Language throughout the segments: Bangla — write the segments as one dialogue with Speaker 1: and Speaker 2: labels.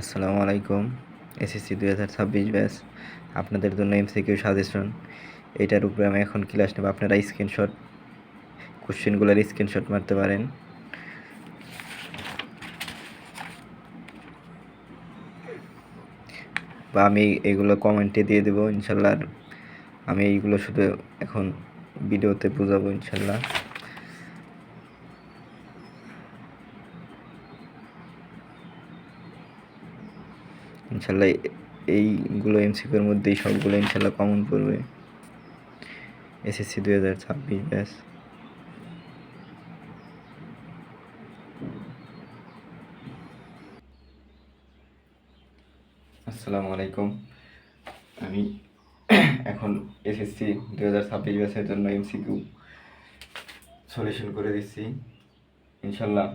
Speaker 1: আসসালামু আলাইকুম। এসএসসি 2026 ব্যাচ আপনাদের জন্য এমসিকিউ সাজেশন এইটার উপরে আমি এখন ক্লাস নেব। আপনারা কোশ্চেনগুলোর স্ক্রিনশট মারতে পারেন বা আমি এগুলো কমেন্টে দিয়ে দেবো ইনশাল্লাহ। আমি এইগুলো শুধু এখন ভিডিওতে বোঝাবো ইনশাল্লাহ। ইনশাল্লাহ এইগুলো এমসিকিউর মধ্যেই সবগুলো ইনশাল্লাহ কমন পড়বে এসএসসি 2026 ব্যাচ। আসসালামু আলাইকুম। আমি এখন এসএসসি 2026 ব্যাচের জন্য এমসিকিউ সলিউশন করে দিচ্ছি ইনশাল্লাহ।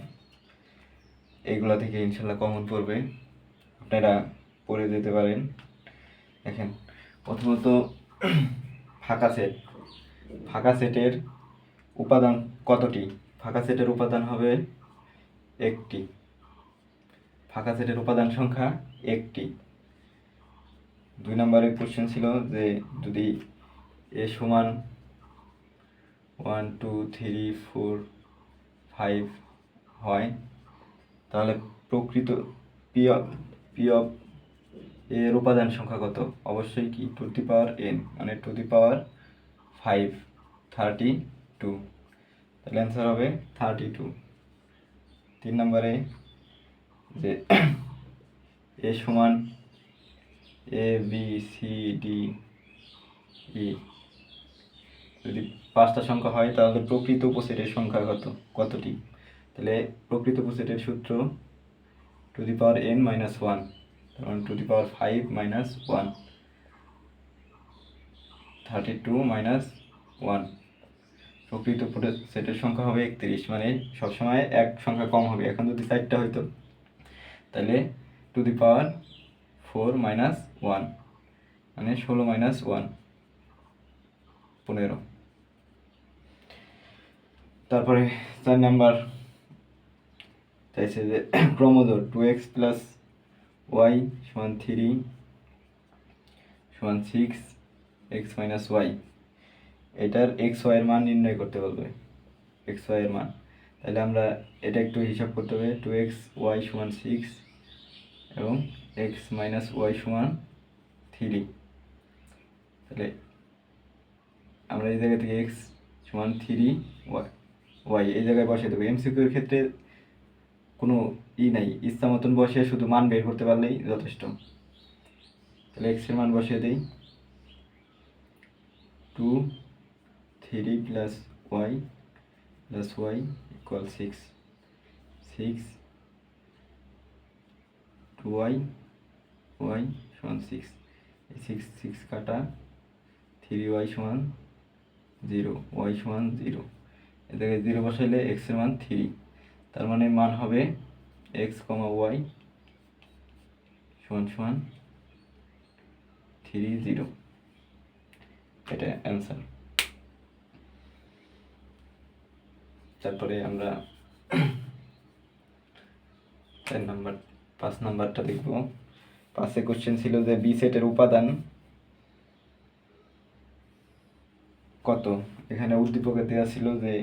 Speaker 1: এইগুলা থেকে ইনশাল্লাহ কমন পড়বে, আপনারা পড়ে যেতে পারেন। দেখেন, প্রথমত ফাঁকা সেটের উপাদান কতটি? ফাঁকা সেটের উপাদান হবে একটি। ফাঁকা সেটের উপাদান সংখ্যা একটি। 2 নম্বরের কোশ্চেন ছিল যে যদি এ সমান 1 2 3 4 5 হয় তাহলে প্রকৃত পি অফ এর উপাদান সংখ্যা কত? অবশ্যই কি টু দি পাওয়ার এন, মানে টু দি পাওয়ার 5, 32। তাহলে অ্যান্সার হবে 32। 3 নম্বরে যে এ সমান A B C D E যদি 5টা সংখ্যা হয় তাহলে প্রকৃত উপসেটের সংখ্যা কতটি? তাহলে প্রকৃত উপসেটের সূত্র to the power N minus 1, কারণ to the power 5 minus 1, 32 minus 1। প্রকৃত সেটের সংখ্যা হবে 31, মানে সবসময় এক সংখ্যা কম হবে। এখন যদি 4টা হইতো তাহলে টু দি পাওয়ার 4 মাইনাস 1, মানে 16 মাইনাস 1, 15। তারপরে 4 নাম্বার চাইছে যে ক্রমজোড় 2x প্লাস ওয়াই সমান 3 সমান 6 এক্স মাইনাস ওয়াই, এটার এক্স ওয়াইয়ের মান নির্ণয় করতে বলবে। এক্স ওয়াইয়ের মান, তাহলে আমরা এটা একটু হিসাব করতে হবে। 2x ওয়াই সমান 6 এবং এক্স মাইনাস ওয়াই সমান 3। তাহলে আমরা এই জায়গা থেকে এক্স সমান 3 ওয়াই এই জায়গায় বসিয়ে দেবো। এমসিকিউর ক্ষেত্রে কোনো নাই, ইচ্ছা মতন বসিয়ে শুধু মান বের করতে পারলেই যথেষ্ট। তাহলে এক্সের মান বসিয়ে দিই 2 3 প্লাস ওয়াই ইকুয়াল 6, 6 2 ওয়াই সমান 6, এই 6 কাটা 3 ওয়াই সমান 0, ওয়াই সমান 0। এ জায়গায় 0 বসাইলে এক্সের মান 3, তার মানে মান হবে এক্স কমা ওয়াই সমান 3 0। এটা অ্যান্সার। তারপরে আমরা 5 নাম্বারটা দেখব। 5 কোশ্চেন ছিল যে বি সেটের উপাদান কত? এখানে উদ্দীপকে দেওয়া ছিল যে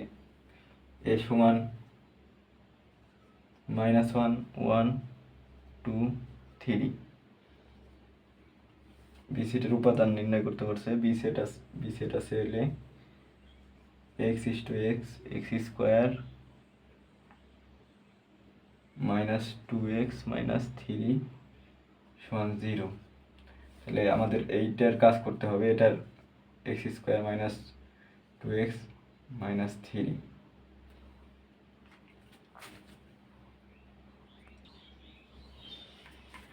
Speaker 1: এ সমান -1 1 2 3। বি সেটের উপাদান নির্ণয় করতে পারছে। বি সেট আছে হলে x is to x, x square -2x -3 সমান 0। তাহলে আমাদের এইটার কাজ করতে হবে, এটার x স্কোয়ার -2x -3।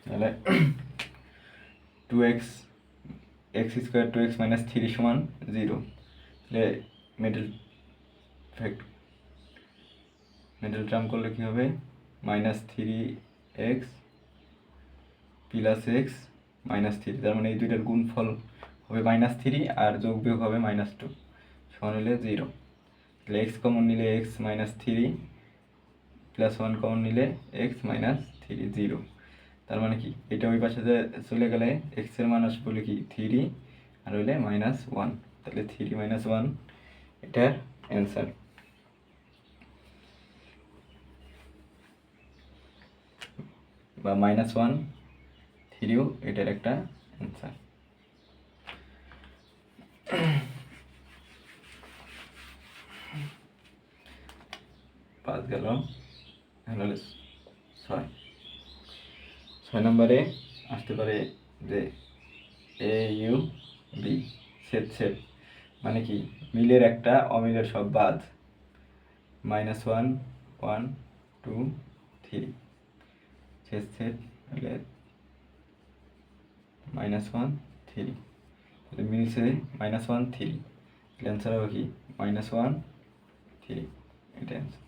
Speaker 1: তাহলে 2x x স্কোয়ার 2x -3 সমান 0। তাহলে মিডল টার্ম করলে কি হবে? -3x প্লাস x -3, তার মানে এই দুইটার গুণফল হবে -3 আর যোগ বিয়োগ হবে -2 সমান হলে 0। তাহলে x কমন নিলে x -3 প্লাস 1 কমন নিলে x -3 0। তার মানে কি এটা ওই পাশে চলে গেলে এক্স এর মান আসবে বলে কি 3 আর হইলে -1, তাহলে 3 - 1 এটার অ্যান্সার। বা -1 3ও এটার একটা অ্যান্সার। 5 গেল, হলো 6। 6 নম্বরে আসতে পারে যে এ ইউ বি ছেদ ছেদ, মানে কি মিলের একটা অমিলের সব বাদ, -1 1 2 3 ছেদ ছেদ হলে -1 3, তাহলে মিলছে -1 3, তাহলে অ্যান্সার হবে কি -1 3, এটা অ্যান্সার।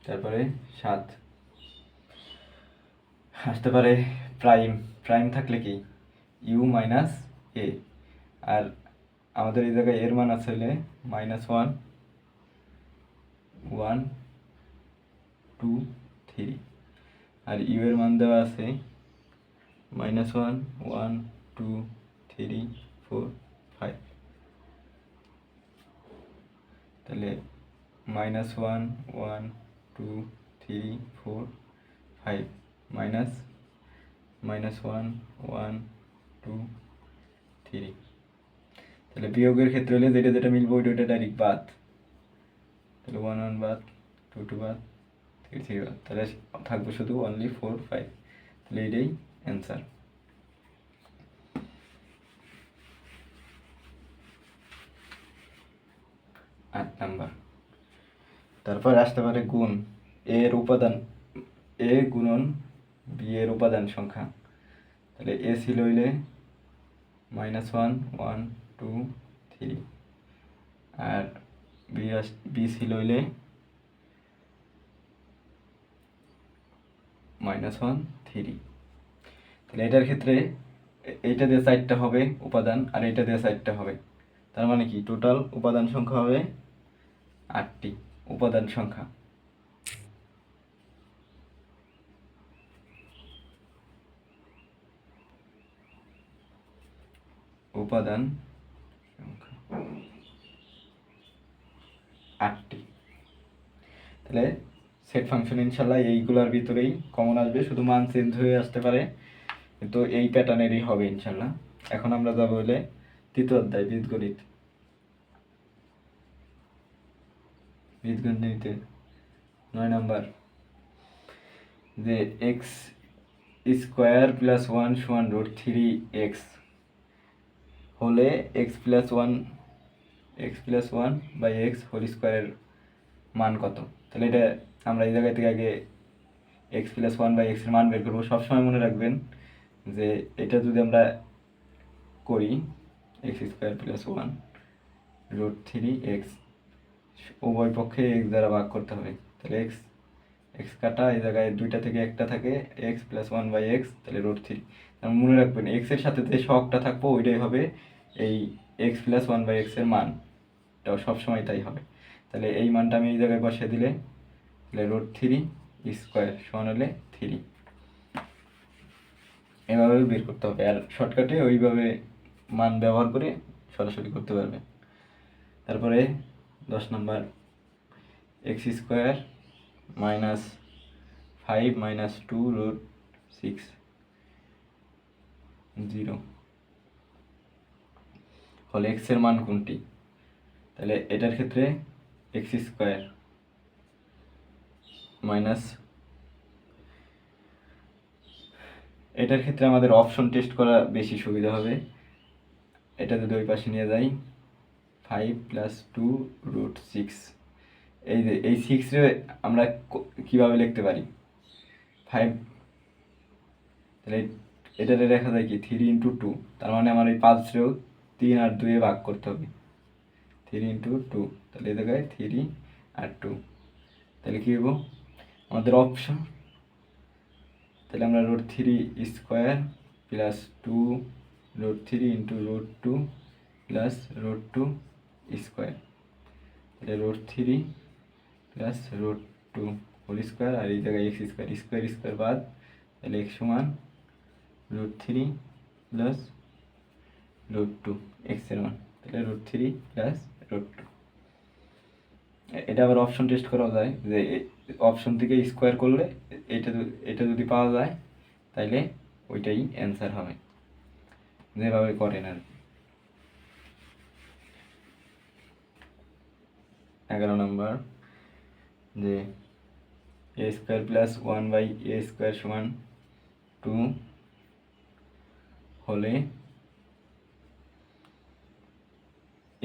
Speaker 1: তারপরে 7 আসতে পারে প্রাইম। প্রাইম থাকলে কি ইউ মাইনাস এ, আর আমাদের এই জায়গায় এর মান আছে হলে -1 1 2 3, আর ইউ এর মান দেওয়া আছে -1 1 2 3 4 5, তাহলে -1 1 2 3 4 5 -1 1 2 3, তাহলে বিয়োগের ক্ষেত্রে হলে যেটা যেটা মিলবে ওইটা ডাইরেক্ট বাদ, তাহলে 1 1 বাদ, 2 2 বাদ, 3 3 বাদ, তাহলে থাকবে শুধু অনলি 4 5, তাহলে এটাই অ্যান্সার। 8 নাম্বার। তারপর আসতে পারে গুণ। এর উপাদান এ গুণন বি এর উপাদান সংখ্যা, তাহলে এ ছিল হইলে -1 1 2 3, আর বি ছিল হইলে -1 3, তাহলে এটার ক্ষেত্রে এইটা দিয়ে 4টা হবে উপাদান, আর এইটা দিয়ে 4টা হবে, তার মানে কি টোটাল উপাদান সংখ্যা হবে 8টি উপাদান সংখ্যা। উপাদান সংখ্যা 8টি, তাহলে সেট ফাংশন ইনশাল্লাহ এইগুলোর ভিতরেই কমন আসবে, শুধু মান চেঞ্জ হয়ে আসতে পারে, কিন্তু এই প্যাটার্নেরই হবে ইনশাল্লাহ। এখন আমরা যাবো হলে তৃতীয় অধ্যায় বীজগণিত। বীজগণিতে 9 নাম্বার, যে x² + 1 = √3x হলে x + 1/x² এর মান কত? তাহলে এটা আমরা এই জায়গা থেকে আগে x + 1/x এর মান বের করবো। সবসময় মনে রাখবেন যে এটা যদি আমরা করি x² + 1 √3x, উভয় পক্ষে x দ্বারা ভাগ করতে হবে, তাহলে x কাটা, এই জায়গায় 2টা থেকে একটা থাকে, x + 1/x, তাহলে √3। তাহলে মনে রাখবেন x এর সাথে যে সহগটা থাকবো ওইটাই হবে এই x + 1/x এর মান, এটাও সবসময় তাই হবে। তাহলে এই মানটা আমি এই জায়গায় বসিয়ে দিলে, তাহলে √3² সমান হলে 3, এভাবে বের করতে হবে, আর শর্টকাটে ওইভাবে মান ব্যবহার করে সরাসরি করতে পারবে। তারপরে 10 নম্বর, x² - 5 - 2 √6 0 হলে x এর মান কোনটি? তাহলে এটার ক্ষেত্রে x² মাইনাস, এটার ক্ষেত্রে আমাদের অপশন টেস্ট করা বেশি সুবিধা হবে। এটা যদি ওই পাশে নিয়ে যাই, 5 + 2 √6, এই যে এই 6 রে আমরা কিভাবে লিখতে পারি 5, তাহলে এটাতে দেখা যায় কি 3 × 2, তার মানে আমার এই 5 রেও 3 আর 2 এ ভাগ করতে হবে, 3 × 2, তাহলে এই জায়গায় 3 আর 2, তাহলে কি হবো আমাদের অপশন, তাহলে আমরা √3² + 2 √3 × √2 + √2², তাহলে √3 প্লাস √2 হোল স্কোয়ার, আর এই জায়গায় এক্স স্কোয়ার, স্কোয়ার স্কোয়ার বাদ, তাহলে এক্স সমান √3 প্লাস √2 এক্সের মান, তাহলে √3 প্লাস √2। এটা আবার অপশন টেস্ট করা যায়, যে অপশন থেকে স্কোয়ার করলে এটা যদি পাওয়া যায় তাইলে ওইটাই অ্যান্সার হবে, যেভাবে করেন আর কি। 11 নম্বর, যে এ স্কোয়ার প্লাস 1/a স্কোয়ার সমান 2 হলে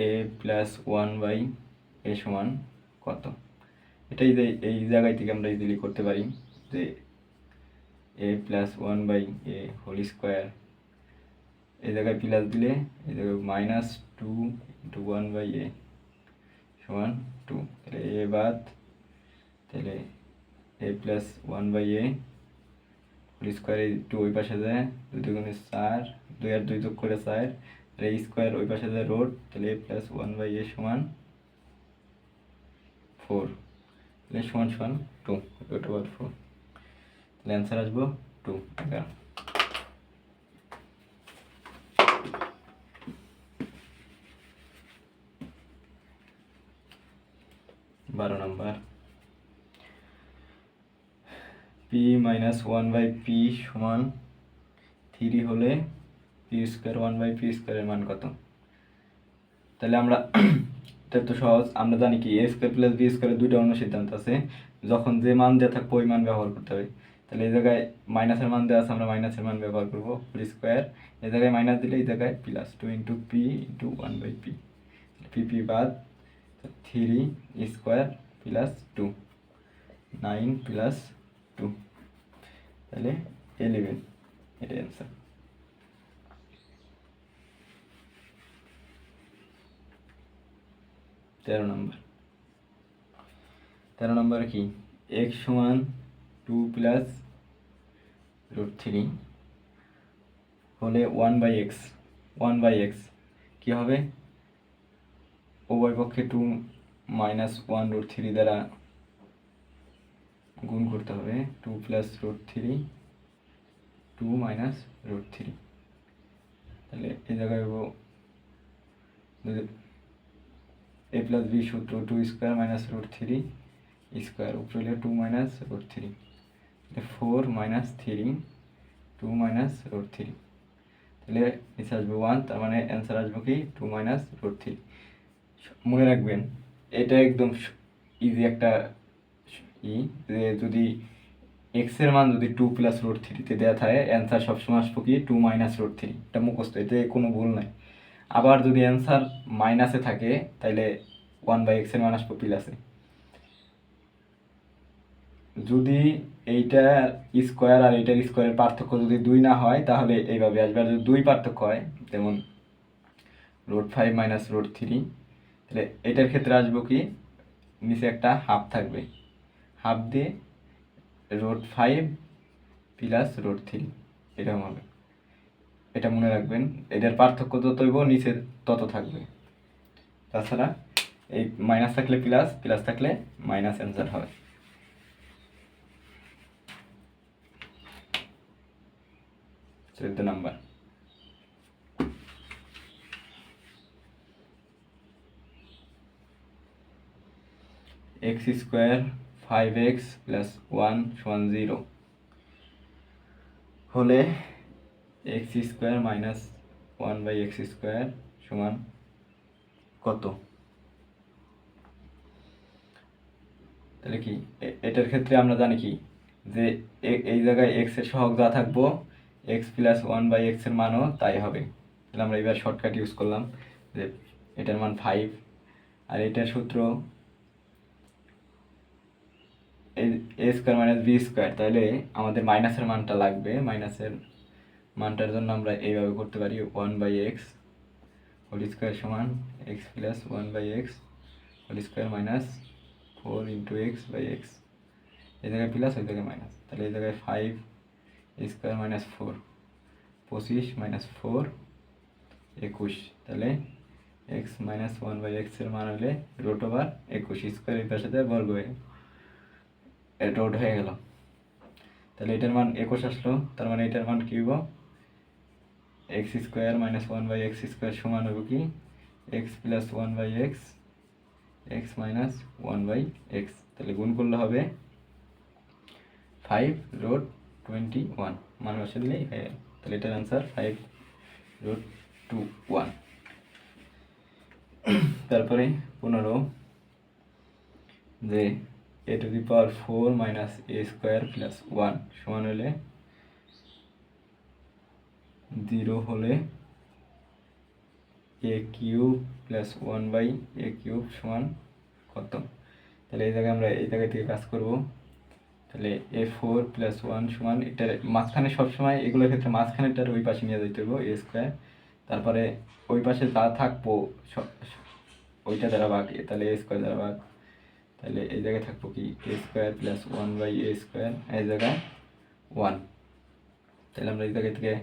Speaker 1: a প্লাস 1/a সমান কত? এটাই এই জায়গায় থেকে আমরা ইজিলি করতে পারি, যে a plus 1/a whole square, এই জায়গায় প্লাস দিলে এই জায়গায় -2 × 1/a সমান 2, তাহলে a বাদ, তাহলে a plus 1/a whole square, এই 2 ওই পাশে যায়, 2 দুগুণে 4, 2 আর 2 যোগ করে 4, তাহলে স্কোয়ার ওই পাশে যায় রোড, তাহলে a প্লাস 1/a সমান 4, তাহলে সমান সমান 2 √4, তাহলে অ্যান্সার আসবো 2। 12 নম্বর, p মাইনাস 1/p সমান 3 হলে p স্কোয়ার 1/p স্কোয়ারের মান কত? তাহলে আমরা এটা তো সহজ, আমরা জানি কি a স্কোয়ার প্লাস b স্কোয়ারের দুইটা অন্য সিদ্ধান্ত আছে, যখন যে মান দেওয়া থাকবে ওই মান ব্যবহার করতে হবে। তাহলে এই জায়গায় মাইনাসের মান দেওয়া আছে, আমরা মাইনাসের মান ব্যবহার করবো, হোল স্কোয়ার, এই জায়গায় মাইনাস দিলে এই জায়গায় প্লাস 2 × p × 1/p, p বাদ, 3 স্কোয়ার প্লাস 2 9 প্লাস 2, তাহলে 11, এটাই অ্যান্সার। 13 নম্বর কি, x সমান 2 প্লাস √3 হলে 1/x কি হবে? উভয় পক্ষে 2 - 1√3 দ্বারা গুণ করতে হবে, 2 প্লাস √3 2 √3, তাহলে এই জায়গায় a প্লাস b সূত্র 2 স্কোয়ার √3 স্কোয়ার, উপরে হলে 2 √3, 4 - 3 2 √3, তাহলে নিচে আসবে 1, তার মানে অ্যান্সার আসবে কি 2 √3। মনে রাখবেন এটা একদম ইজি একটা যে যদি x এর মান যদি 2 প্লাস √3 দেওয়া থাকে, অ্যান্সার সবসময় আসবে কি 2 √3, এটা মুখস্থ, এতে কোনো ভুল নাই। আবার যদি অ্যান্সার মাইনাসে থাকে তাহলে 1/x এর মান আসবে প্লাসে। যদি এইটার স্কোয়ার আর এইটার স্কোয়ারের পার্থক্য যদি 2 না হয় তাহলে এইভাবে আসবে, আর যদি 2 পার্থক্য হয়, যেমন √5 √3, তাহলে এটার ক্ষেত্রে আসবো কি নিচে একটা হাফ থাকবে, হাফ দিয়ে √5 প্লাস √3 এরকম হবে। এটা মনে রাখবেন, এটার পার্থক্য যত হইব নিচে তত থাকবে, তাছাড়া এই মাইনাস থাকলে প্লাস, প্লাস থাকলে মাইনাস অ্যান্সার হবে। 14 number, x square 5x plus 1 সমান 0 হলে x square minus 1/x square সমান কত? তাহলে কি এটার ক্ষেত্রে আমরা জানি কি, যে এই জায়গায় x এর সহগ যা থাকবো x প্লাস 1/x এর মানও তাই হবে। তাহলে আমরা এবার শর্টকাট ইউজ করলাম, যে এটার মান 5, আর এটার সূত্র a square minus b square, তাহলে আমাদের মাইনাসের মানটা লাগবে। মাইনাসের মানটার জন্য আমরা এইভাবে করতে পারি, 1/x হোল স্কোয়ার সমান x plus 1/x whole square minus 4 × x/x, এই জায়গায় প্লাস ওই জায়গায় মাইনাস, তাহলে এই জায়গায় 5 স্কোয়ার মাইনাস 4 25 - 4 21, তাহলে এক্স মাইনাস ওয়ান বাই এক্সের মান হলে রুট ওভার 21 স্কোয়ার এই পাশে বর্গ হয়ে রোড হয়ে গেল। তাহলে এটার মান 21 আসলো, তার মানে এটার মান কী হবো, x square minus one by x square সমান হবে কি x plus one by x, x minus one by x. তাহলে গুণ করলে হবে 5√21, মান বসে দিলেই হয়ে গেল। তাহলে এটার অ্যান্সার 5√21। তারপরে 15 যে a⁴ minus a square plus 1 সমান হলে 0 হলে a cube plus 1 by a cube সমান কত। তাহলে এই জায়গায় আমরা এই জায়গা থেকে কাজ করব। তাহলে a4 প্লাস 1 সমান এটার মাঝখানে সবসময় এগুলোর ক্ষেত্রে মাঝখানেটার ওই পাশে নিয়ে যেতে হবে a স্কোয়ার, তারপরে ওই পাশে যা থাকবো ওইটা দ্বারা ভাগ, তাহলে a স্কোয়ার দ্বারা ভাগ। তাহলে এই জায়গায় থাকবো কি a square plus 1 by a square, এই জায়গায় 1। তাহলে আমরা এই জায়গা থেকে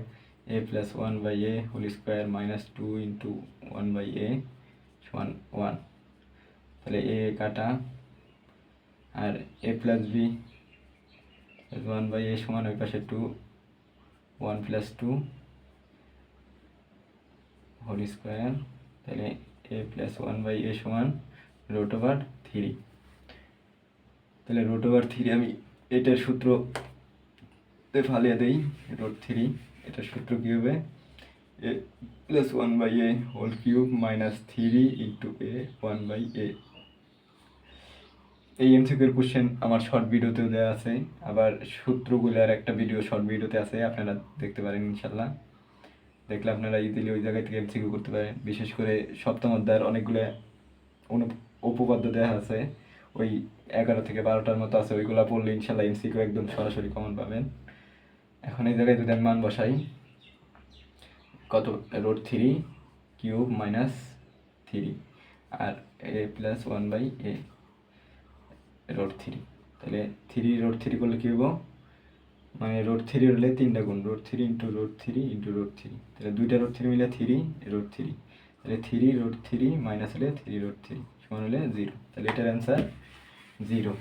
Speaker 1: a plus 1 by a whole square minus 2 into 1 by a সমান 1। তাহলে a কাটা, আর a plus b 1 by a সমান ওই পাশে 2, 1 প্লাস 2 হোল স্কোয়ার। তাহলে a প্লাস 1 বাই a সমান রুট ওভার 3। তাহলে রুট ওভার 3 আমি এটার সূত্রতে ফালিয়ে দিই, √3। এটার সূত্র কী হবে, a plus 1 by a whole cube minus 3 into a 1 by a। এই এমসিকিউর কোশ্চেন আমার শর্ট ভিডিওতেও দেওয়া আছে, আবার সূত্রগুলোর একটা ভিডিও শর্ট ভিডিওতে আছে, আপনারা দেখতে পারেন ইনশাল্লাহ। দেখলে আপনারা ইজিলি ওই জায়গায় থেকে এমসিকিউ করতে পারেন। বিশেষ করে সপ্তম অধ্যায়ের অনেকগুলো উপপাদ্য দেওয়া আছে, ওই 11 থেকে 12টার মতো আছে, ওইগুলো পড়লে ইনশাল্লাহ এমসিকিউ একদম সরাসরি কমন পাবেন। এখন এই জায়গায় যদি আমি মান বসাই, কত √3 কিউব মাইনাস 3 আর a প্লাস 1 বাই a √3। তাহলে 3√3 করলে কী হবো, মানে √3 হলে 3টা গুণ, √3 ইন্টু √3 ইন্টু √3। তাহলে 2টা √3 মিলে 3√3। তাহলে 3√3 মাইনাস হলে 3√3 সমান হলে 0। তাহলে এটার অ্যান্সার 0।